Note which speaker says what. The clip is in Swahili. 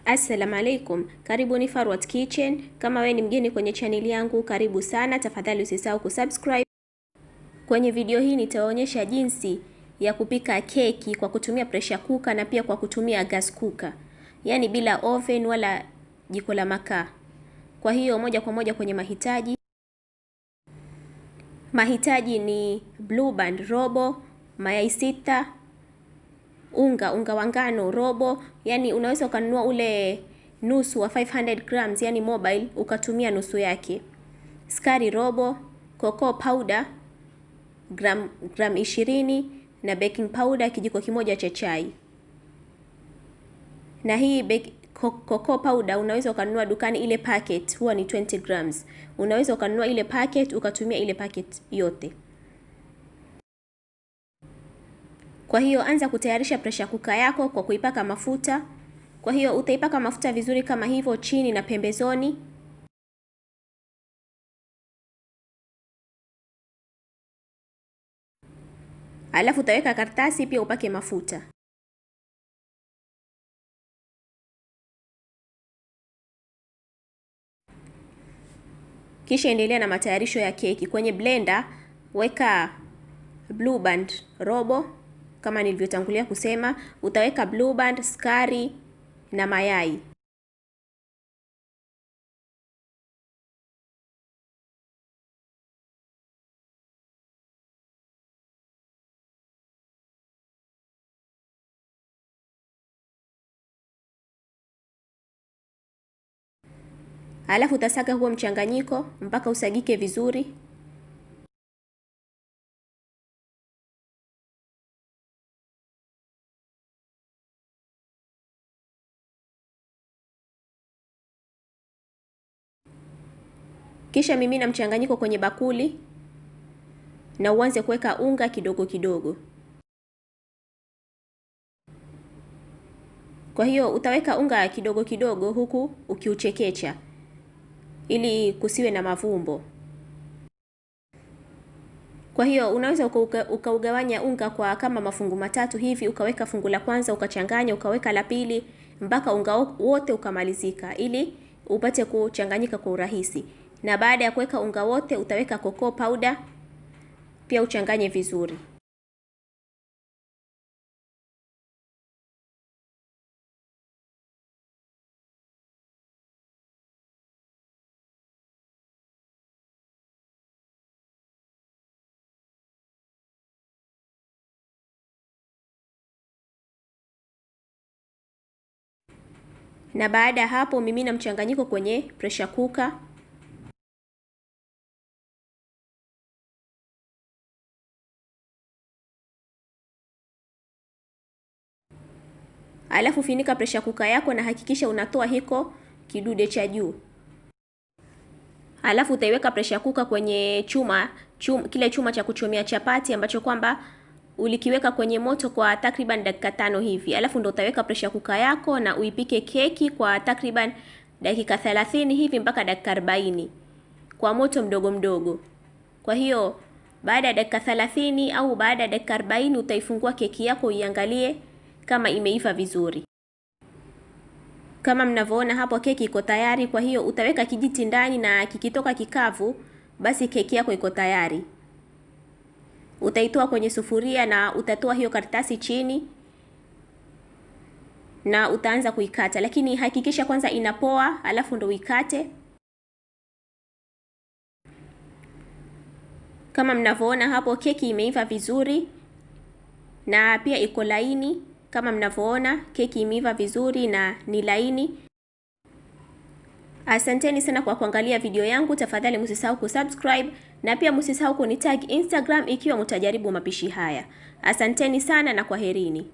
Speaker 1: Assalamu alaikum, karibuni Farwat Kitchen. Kama we ni mgeni kwenye chaneli yangu, karibu sana. Tafadhali usisahau kusubscribe. Kwenye video hii nitaonyesha jinsi ya kupika keki kwa kutumia pressure cooker na pia kwa kutumia gas cooker, yaani bila oven wala jiko la makaa. Kwa hiyo moja kwa moja kwenye mahitaji. Mahitaji ni blue band robo, mayai 6, unga wa ngano robo, yani unaweza ukanunua ule nusu wa 500 grams, yani mobile, ukatumia nusu yake. Sukari robo, cocoa powder gram 20 na baking powder kijiko kimoja cha chai. Na hii cocoa powder unaweza ukanunua dukani, ile packet huwa ni 20 grams. Unaweza ukanunua ile packet ukatumia ile packet yote. Kwa hiyo anza kutayarisha pressure cooker yako kwa kuipaka mafuta. Kwa hiyo utaipaka mafuta vizuri kama hivyo chini na pembezoni. Alafu utaweka karatasi pia upake mafuta. Kisha endelea na matayarisho ya keki. Kwenye blender weka blue band robo kama nilivyotangulia kusema. Utaweka blue band, sukari na mayai. Alafu utasaga huo mchanganyiko mpaka usagike vizuri. Kisha mimina mchanganyiko kwenye bakuli na uanze kuweka unga kidogo kidogo. Kwa hiyo utaweka unga kidogo kidogo huku ukiuchekecha ili kusiwe na mavumbo. Kwa hiyo unaweza ukaugawanya unga kwa kama mafungu matatu hivi, ukaweka fungu la kwanza ukachanganya, ukaweka la pili mpaka unga wote ukamalizika, ili upate kuchanganyika kwa urahisi. Na baada ya kuweka unga wote utaweka cocoa powder pia uchanganye vizuri. Na baada ya hapo mimina mchanganyiko kwenye pressure cooker. Alafu finika pressure cooker yako na hakikisha unatoa hiko kidude cha juu. Alafu utaiweka pressure cooker kwenye kile chuma cha kuchomea chapati ambacho kwamba ulikiweka kwenye moto kwa takriban dakika 5 hivi. Alafu ndo utaweka pressure cooker yako na uipike keki kwa takriban dakika 30 hivi mpaka dakika 40 kwa moto mdogo mdogo. Kwa hiyo baada ya dakika 30 au baada ya dakika 40 utaifungua keki yako uiangalie kama imeiva vizuri. Kama mnavyoona hapo keki iko tayari. Kwa hiyo utaweka kijiti ndani na kikitoka kikavu basi keki yako iko tayari. Utaitoa kwenye sufuria na utatoa hiyo karatasi chini na utaanza kuikata, lakini hakikisha kwanza inapoa alafu ndo uikate. Kama mnavyoona hapo keki imeiva vizuri na pia iko laini. Kama mnavyoona keki imeiva vizuri na ni laini. Asanteni sana kwa kuangalia video yangu. Tafadhali msisahau kusubscribe na pia msisahau kunitag Instagram ikiwa mtajaribu mapishi haya. Asanteni sana na kwaherini.